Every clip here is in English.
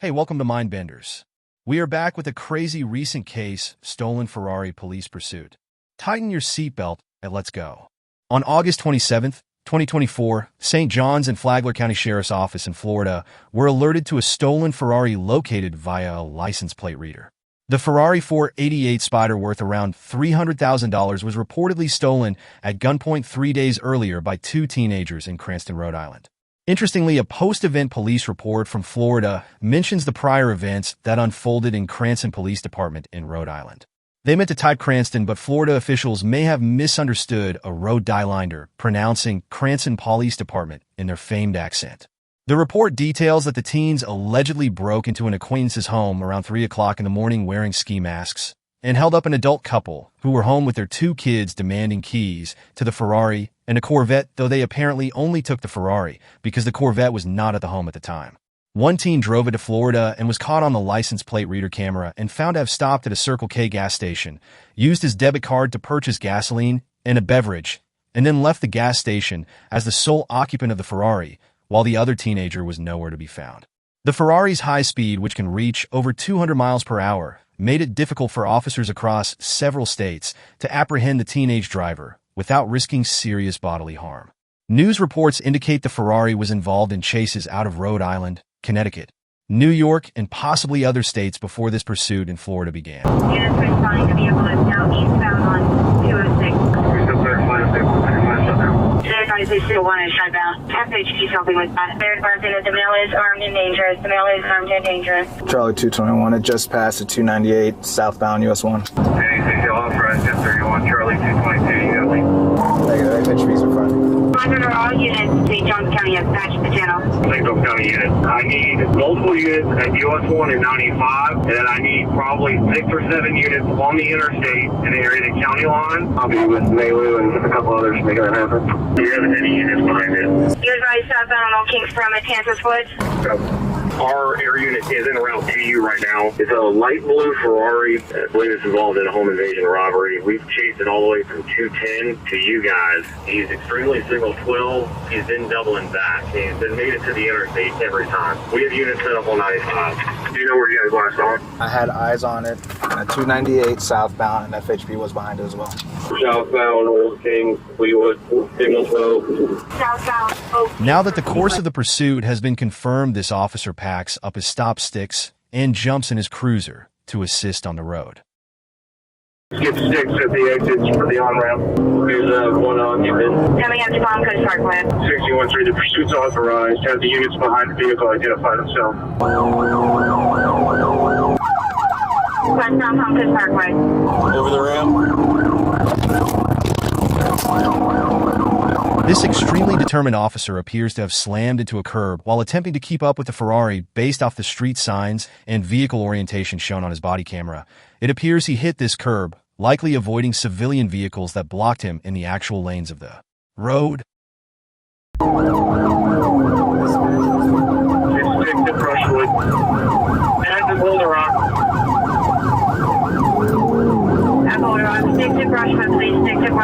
Hey, welcome to Mindbenders. We are back with a crazy recent case, stolen Ferrari police pursuit. Tighten your seatbelt and let's go. On August 27th, 2024, St. John's and Flagler County Sheriff's Office in Florida were alerted to a stolen Ferrari located via a license plate reader. The Ferrari 488 Spider worth around $300,000 was reportedly stolen at gunpoint 3 days earlier by two teenagers in Cranston, Rhode Island. Interestingly, a post-event police report from Florida mentions the prior events that unfolded in Cranston Police Department in Rhode Island. They meant to type Cranston, but Florida officials may have misunderstood a Rhode Islander pronouncing Cranston Police Department in their famed accent. The report details that the teens allegedly broke into an acquaintance's home around 3 o'clock in the morning wearing ski masks and held up an adult couple who were home with their two kids demanding keys to the Ferrari and a Corvette, though they apparently only took the Ferrari because the Corvette was not at the home at the time. One teen drove it to Florida and was caught on the license plate reader camera and found to have stopped at a Circle K gas station, used his debit card to purchase gasoline and a beverage, and then left the gas station as the sole occupant of the Ferrari, while the other teenager was nowhere to be found. The Ferrari's high speed, which can reach over 200 miles per hour, made it difficult for officers across several states to apprehend the teenage driver without risking serious bodily harm. News reports indicate the Ferrari was involved in chases out of Rhode Island, Connecticut, New York, and possibly other states before this pursuit in Florida began. Units responding to vehicle is now eastbound on 206. They still want to shut down. FHP's helping with that. They're advising that the male is armed and dangerous. The male is armed and dangerous. Charlie 221, it just passed at 298 southbound US 1. Anything to authorize 1031 Charlie 222, you got me. Negative, FHP's in front. Monitor all units. St. Johns County has patched the channel. St. Johns County units. I need multiple units at US 1 and 95, and then I need probably 6 or 7 units on the interstate in the area of the county line. I'll be with Malu and a couple others to make that happen. Do you have any units behind it? You're advised southbound on Old Kings from at Kansas Woods. Our air unit is en route to you right now. It's a light blue Ferrari. I believe it's involved in a home invasion robbery. We've chased it all the way from 210 to you guys. He's extremely single twill. He's been doubling back. He's been made it to the interstate every time. We have units set up on 95. Do you know where you guys last on? I had eyes on it at 298 southbound, and FHP was behind it as well. Southbound, Old Kings, Fleetwood, Signal 12. Southbound Oak. Now that the course of the pursuit has been confirmed, this officer packs up his stop sticks and jumps in his cruiser to assist on the road. Skip 6 at the exits for the on-ramp. Here's one occupant. Coming up to Palm Coast Parkway. 61-3, the pursuit's authorized. Have the units behind the vehicle identify themselves. Westbound Palm Coast Parkway. Over the ramp. This extremely determined officer appears to have slammed into a curb while attempting to keep up with the Ferrari based off the street signs and vehicle orientation shown on his body camera. It appears he hit this curb, likely avoiding civilian vehicles that blocked him in the actual lanes of the road. Just stick to brushwood. And the Boulder Rock.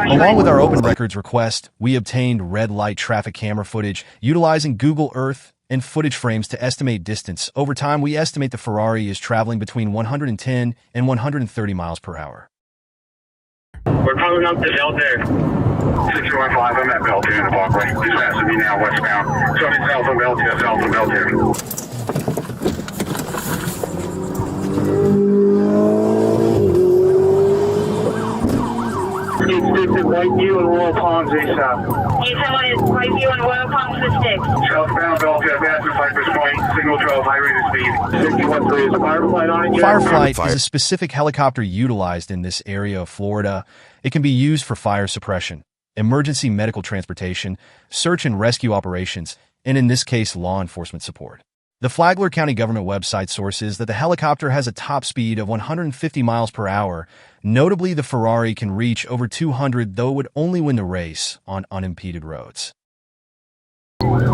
Along with our open records request, we obtained red light traffic camera footage utilizing Google Earth and footage frames to estimate distance. Over time, we estimate the Ferrari is traveling between 110 and 130 miles per hour. We're coming up to Belter. 615, I'm at Belter in the walkway. Just past me now, westbound. So it's south of Belter, south of Belter. It's Whiteview and Royal Palms, ASAP. Need someone in Whiteview and Royal Palms with sticks. Southbound Belter, advance to Cypress Point, signal 12, high rate of speed. 613, is a fireflight on it? Fireflight is a specific helicopter utilized in this area of Florida. It can be used for fire suppression, emergency medical transportation, search and rescue operations, and in this case, law enforcement support. The Flagler County government website sources that the helicopter has a top speed of 150 miles per hour. Notably, the Ferrari can reach over 200, though it would only win the race on unimpeded roads.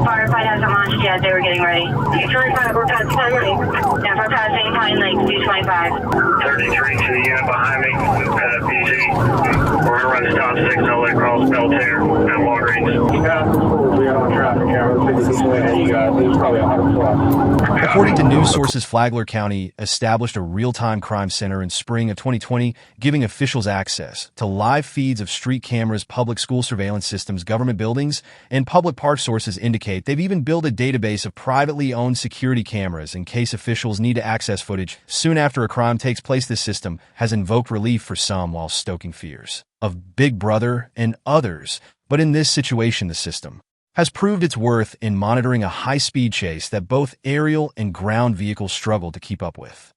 Firefight hasn't launched yet. They were getting ready. 225, we're past Pine Lake. Yeah, we're passing Pine Lake, 225. 33 to the unit behind me, PG. We're gonna run stop signal across Beltair at Walgreens. We got on traffic cameras, 50 ahead of you guys. It was probably 100 plus. According to news sources, Flagler County established a real-time crime center in spring of 2020, giving officials access to live feeds of street cameras, public school surveillance systems, government buildings, and public park. Sources indicate they've even built a database of privately owned security cameras in case officials need to access footage soon after a crime takes place. This system has invoked relief for some while stoking fears of Big Brother and others. But in this situation, the system has proved its worth in monitoring a high-speed chase that both aerial and ground vehicles struggle to keep up with.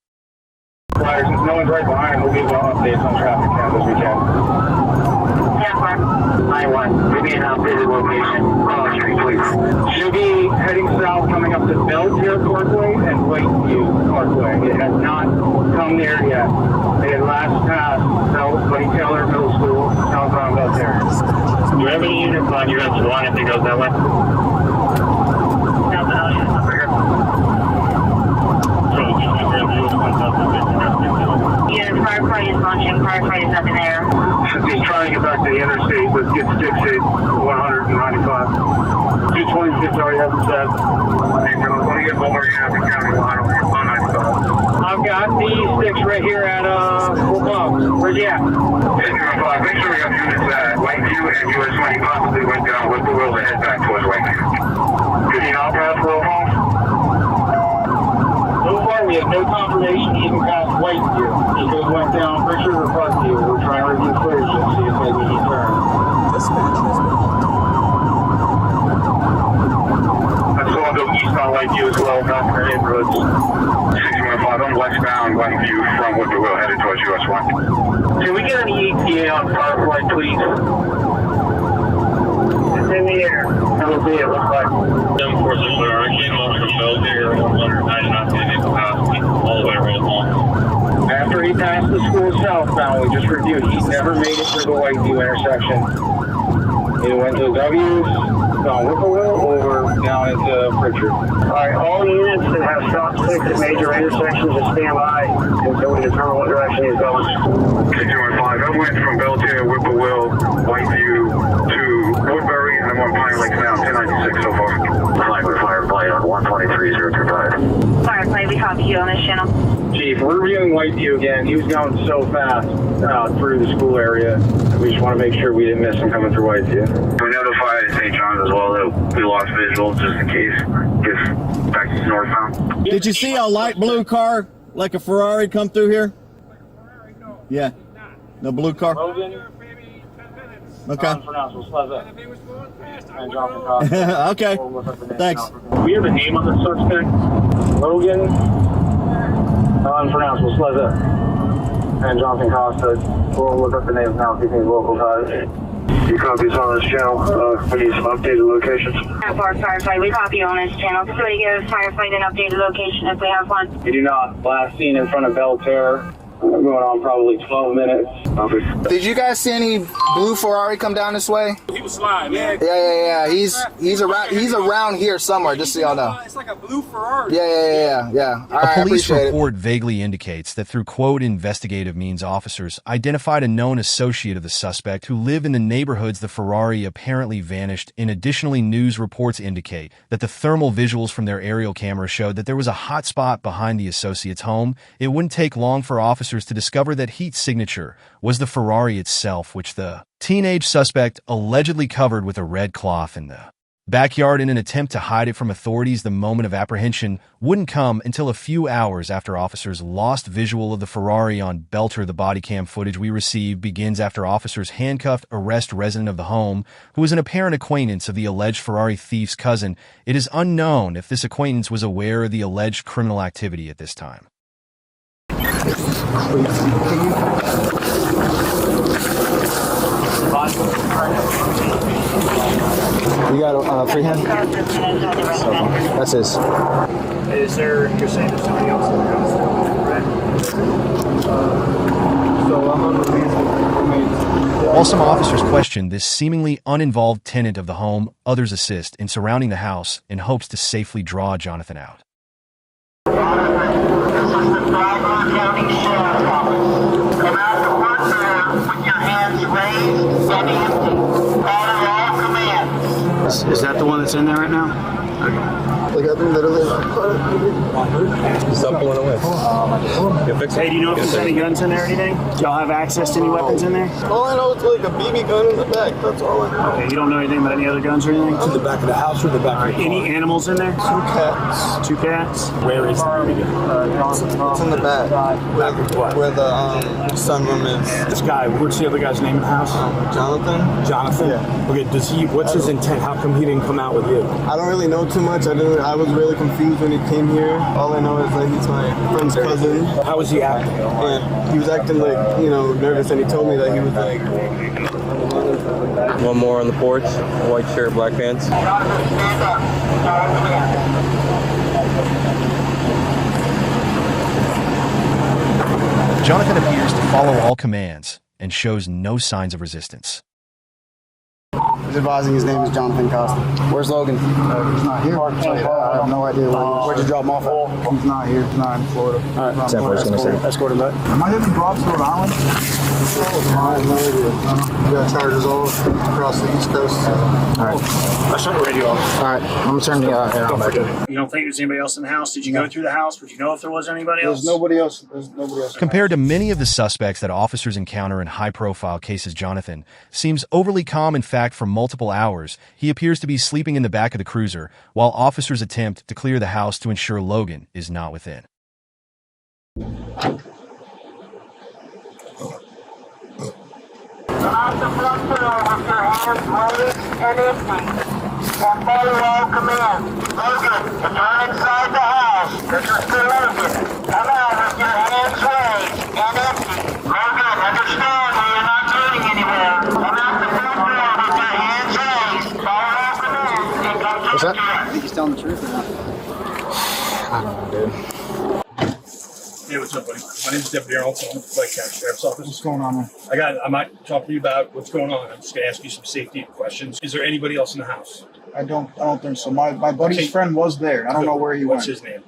Since no one's right behind, we'll give updates on traffic cams as we can. I-1, give me an updated location. Cross Street, please. She'll be heading south, coming up to Beltair Parkway and Whiteview Parkway. It has not come there yet. They had last passed Buddy Taylor Middle School, southbound Beltair. Do you have any units on your S1 if it goes that way? Yeah, firefight is launching. Firefight is up in there. Since he's trying to get back to the interstate, let's get sticks at 195. 226 already has it set. Let me get Boulder County line on 195. I've got these sticks right here at Fort Bucks. Where's he at? 205. Make sure we got units at Lakeview and US 20 possibly went down with the wheel to head back towards Lakeview. 15 out past Will Hall. So far, we have no confirmation even past Whiteview. He just went down Richard or Buckview. We're trying to review footage and see if maybe he turned. That's going to go east on Lakeview as well, not for neighborhoods. 615 on westbound Lakeview from Whippoorwill headed towards US 1. Can we get an ETA on Firefly, please? It's in the air. LZ, it looks like. 746, I came up from Beltair, 199 capacity, all the way around home. After he passed the school southbound, we just reviewed, he never made it through the Whiteview intersection. He went to W's, down Whippoorwill, over down into Pritchard. Alright, all units that have stop sticks at major intersections just stand by until we determine what direction he's going. 6215, I went from Beltair, Whippoorwill, Whiteview to Woodbury, and I'm on Pine Lake now, 1096 so far. Flagler Firefly on 123025. Firefight, we copy you on this channel. Chief, we're reviewing Whiteview again. He was going so fast through the school area. We just want to make sure we didn't miss him coming through Whiteview. We notified St. John's as well that we lost visual just in case gets back to northbound. Did you see a light blue car like a Ferrari come through here? Yeah. No blue car? Logan. Okay. Okay. Thanks. We have a name on the suspect. Logan. Unpronounceable. Sleza. And Jonathan Costa. We'll look up the names now if he needs local ties. You copies on this channel. We need some updated locations. Firefight, we copy you on this channel. Somebody give Firefight an updated location if we have one. We do not. Last seen in front of Beltair. Going on probably 12 minutes. Did you guys see any blue Ferrari come down this way? He was sliding, man. Yeah. He's around here somewhere, just so y'all know. It's like a blue Ferrari. Yeah. All right, A police I appreciate report vaguely indicates that through, quote, investigative means, officers identified a known associate of the suspect who lived in the neighborhoods the Ferrari apparently vanished in. Additionally, news reports indicate that the thermal visuals from their aerial camera showed that there was a hot spot behind the associate's home. It wouldn't take long for officers to discover that heat signature was the Ferrari itself, which the teenage suspect allegedly covered with a red cloth in the backyard in an attempt to hide it from authorities. The moment of apprehension wouldn't come until a few hours after officers lost visual of the Ferrari on Beltair. The body cam footage we received begins after officers handcuffed arrest resident of the home, who was an apparent acquaintance of the alleged Ferrari thief's cousin. It is unknown if this acquaintance was aware of the alleged criminal activity at this time. You got a freehand? That's his. Is there, you're saying there's somebody else in the house? Right? So I'm on the lead. While some officers question this seemingly uninvolved tenant of the home, others assist in surrounding the house in hopes to safely draw Jonathan out. This is the Flagler County Sheriff's Office. Come out to work there with your hands raised and empty. Follow all commands. Is that the one that's in there right now? Like I've been literally. Stop pulling away. Hey, do you know if there's any guns in there or anything? Do y'all have access to any weapons in there? All I know is like a BB gun in the back. That's all I know. Okay, you don't know anything about any other guns or anything? To the back of the house or the back of the Any animals in there? 2 cats. 2 cats? Where is the BB gun? It's in the back where the sunroom is. This guy, what's the other guy's name in the house? Jonathan. Jonathan? Yeah. Okay, what's his intent? How come he didn't come out with you? I don't really know too much. I was really confused when he came here. All I know is that he's my friend's cousin. How was he acting? And he was acting like, nervous, and he told me that he was like... One more on the porch, white shirt, black pants. Jonathan, stand up. Jonathan appears to follow all commands and shows no signs of resistance. He's advising his name is Jonathan Costa. Where's Logan? He's not here. I have no idea where'd you drop him off at? He's not here. He's not in Florida. All right. That's what I was going to say. Escort him back. Am I having drops to Rhode Island? I have no idea. We got charges all across the East Coast. All right. I shut the radio off. All right. I'm going to turn the air back in. You don't think there's anybody else in the house? Did you go through the house? Would you know if there was anybody else? There's nobody else. There's nobody else. Compared to many of the suspects that officers encounter in high-profile cases, Jonathan seems overly calm. In fact, for multiple hours, he appears to be sleeping in the back of the cruiser while officers attempt to clear the house to ensure Logan is not within. Come out the front door with your hands raised and empty. And follow all commands. Logan, if you're inside the house, this is the Logan. Come out with your hands raised and empty. Logan, understand that you're not going anywhere. Come out the front door with your hands raised. Follow all commands and go to What's the that? I think he's telling the truth or not. I don't know, dude. Hey, what's up, buddy? My name's Deputy Arnold. I'm with the County Sheriff's Office. What's going on, man? I might talk to you about what's going on. I'm just going to ask you some safety questions. Is there anybody else in the house? I don't think so. My buddy's friend was there. I don't know where he went. What's his name?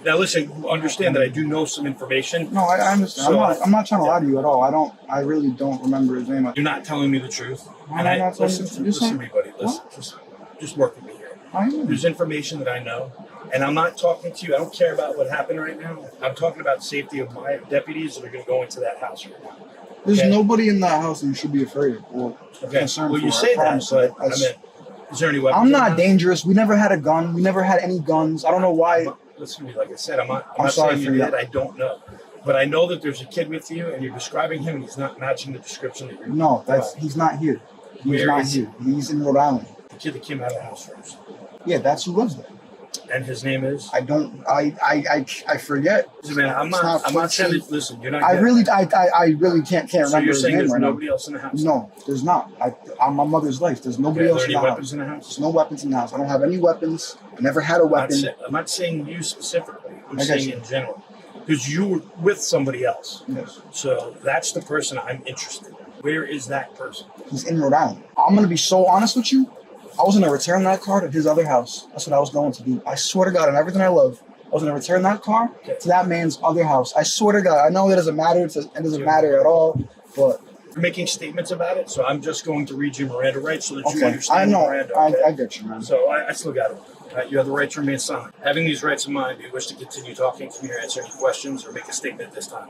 Now, listen, understand that I do know some information. No, I understand. So, I'm not trying to lie to you at all. I really don't remember his name. You're not telling me the truth. I'm not telling you the truth. Listen to me, buddy. Listen, just work with me here. There's information that I know, and I'm not talking to you. I don't care about what happened right now. I'm talking about the safety of my deputies that are going to go into that house right now. There's nobody in that house that you should be afraid of or concerned for. Well, you say that, but I mean, is there any weapons? I'm not dangerous. We never had a gun. We never had any guns. I don't know why. Listen to me, like I said, I'm not saying you did. I don't know. But I know that there's a kid with you, and you're describing him, and he's not matching the description that you're he's not here. He's not here. He's in Rhode Island. The kid that came out of the house first. Yeah, that's who lives there. And his name is? I forget. Man, I'm not saying that, listen, you're not I really can't remember. So you're his saying name there's right nobody now. else in the house? No, there's not. I'm my mother's life. There's nobody else in the house. Are there any weapons in the house? There's no weapons in the house. I don't have any weapons. I never had a weapon. I'm not saying you specifically. I'm saying in general. Because you were with somebody else. Yes. So that's the person I'm interested in. Where is that person? He's in Rhode Island. I'm going to be so honest with you. I was going to return that car to his other house. That's what I was going to do. I swear to God, and everything I love, I was going to return that car to that man's other house. I swear to God. I know it doesn't matter. It doesn't matter at all. But you're making statements about it, so I'm just going to read you Miranda rights so that you understand I know. Miranda. I get you, man. So I still got it. You have the right to remain silent. Having these rights in mind, do you wish to continue talking to me or answer any questions or make a statement at this time?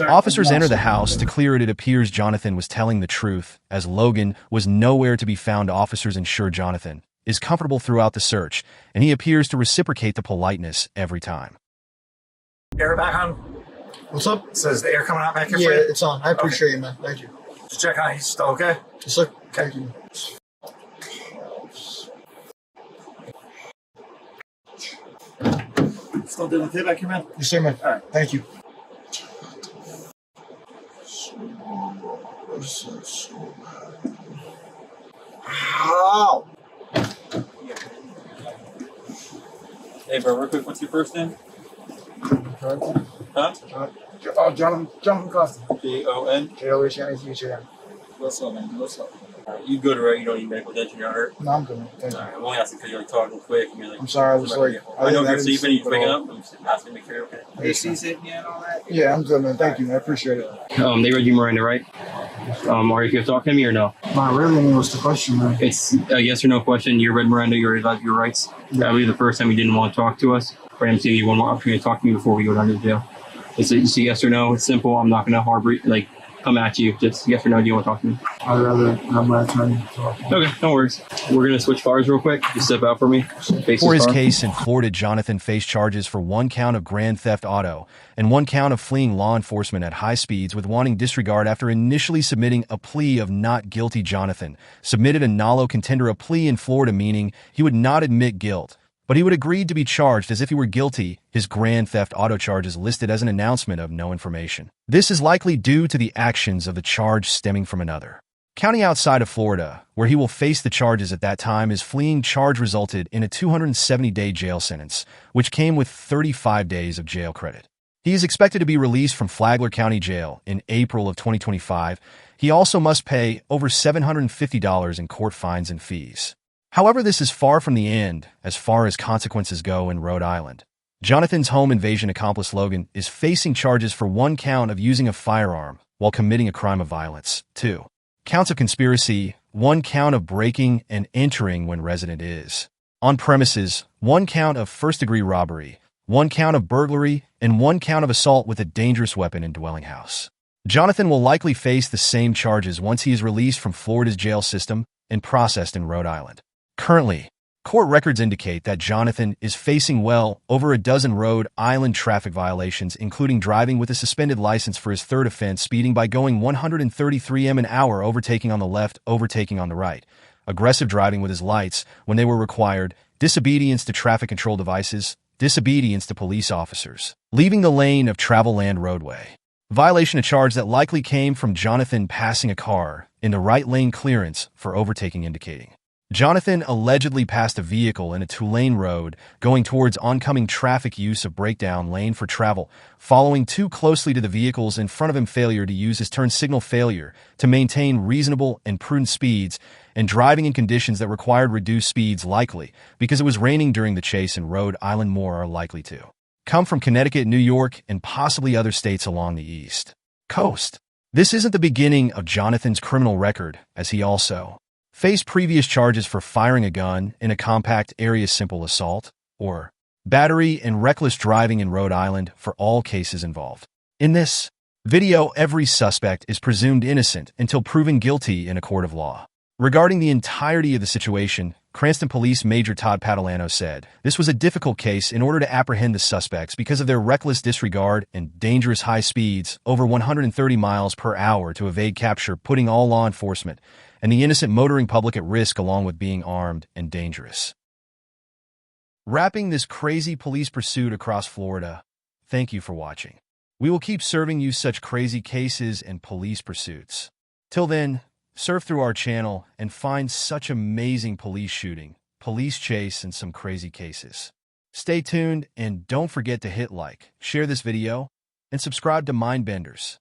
Officers enter the house. To clear it, it appears Jonathan was telling the truth, as Logan was nowhere to be found. Officers ensure Jonathan is comfortable throughout the search, and he appears to reciprocate the politeness every time. Air back on. What's up? It says the air coming out back here. Yeah, for you? it's on. I appreciate you, man. Thank you. Just check on. He's still okay. Yes, sir. Thank you. Still doing the back here, man? Yes, sir, man. All right. Thank you. Ow! Hey, bro, real quick, what's your first name? Huh? Jonathan Costa. Jon? J-O-H-N. What's up, man? What's up? You good, right? You don't need medical attention. You're not hurt? No, I'm good. Thank you. Alright, I'm only asking because you're like talking quick. And you're like, I'm sorry, I was like, I know I you're didn't sleeping. sleep You're waking at up. I'm just asking to make sure you're okay. Your seats hitting you and all that? Yeah, I'm good, man. Thank you, man. I appreciate it. They read you Miranda, right? Are you talking to me or no? Not really. I mean, what's the question, man? It's a yes or no question. You read Miranda. You're about your rights. I believe the first time you didn't want to talk to us. But I'm seeing you one more opportunity to talk to me before we go down to jail. It's a yes or no. It's simple. I'm not going to harbor come at you. Just yes or no. Do you want to talk to me? I'd rather have my attorney talk. Okay, no worries. We're going to switch cars real quick. Just step out for me. For his case in Florida, Jonathan faced charges for 1 count of grand theft auto and 1 count of fleeing law enforcement at high speeds with wanting disregard after initially submitting a plea of not guilty. Jonathan submitted a nolo contendere plea in Florida, meaning he would not admit guilt, but he would agree to be charged as if he were guilty. His grand theft auto charge is listed as an announcement of no information. This is likely due to the actions of the charge stemming from another county outside of Florida, where he will face the charges at that time. His fleeing charge resulted in a 270-day jail sentence, which came with 35 days of jail credit. He is expected to be released from Flagler County Jail in April of 2025. He also must pay over $750 in court fines and fees. However, this is far from the end as far as consequences go in Rhode Island. Jonathan's home invasion accomplice Logan is facing charges for 1 count of using a firearm while committing a crime of violence, 2 counts of conspiracy, 1 count of breaking and entering when resident is on premises, 1 count of first-degree robbery, 1 count of burglary, and 1 count of assault with a dangerous weapon in dwelling house. Jonathan will likely face the same charges once he is released from Florida's jail system and processed in Rhode Island. Currently, court records indicate that Jonathan is facing well over a dozen Rhode Island traffic violations, including driving with a suspended license for his 3rd offense, speeding by going 133 m an hour, overtaking on the left, overtaking on the right, aggressive driving with his lights when they were required, disobedience to traffic control devices, disobedience to police officers, leaving the lane of travel land roadway. Violation, a charge that likely came from Jonathan passing a car in the right lane clearance for overtaking, indicating Jonathan allegedly passed a vehicle in a 2-lane road going towards oncoming traffic, use of breakdown lane for travel, following too closely to the vehicles in front of him, failure to use his turn signal, failure to maintain reasonable and prudent speeds, and driving in conditions that required reduced speeds, likely because it was raining during the chase in Rhode Island. More are likely to come from Connecticut, New York, and possibly other states along the East Coast. This isn't the beginning of Jonathan's criminal record, as he also faced previous charges for firing a gun in a compact area, simple assault, or battery, and reckless driving in Rhode Island for all cases involved. In this video, every suspect is presumed innocent until proven guilty in a court of law. Regarding the entirety of the situation, Cranston Police Major Todd Padalano said, "This was a difficult case in order to apprehend the suspects because of their reckless disregard and dangerous high speeds, over 130 miles per hour to evade capture, putting all law enforcement and the innocent motoring public at risk, along with being armed and dangerous." Wrapping this crazy police pursuit across Florida, thank you for watching. We will keep serving you such crazy cases and police pursuits. Till then, surf through our channel and find such amazing police shooting, police chase, and some crazy cases. Stay tuned and don't forget to hit like, share this video, and subscribe to Mindbenders.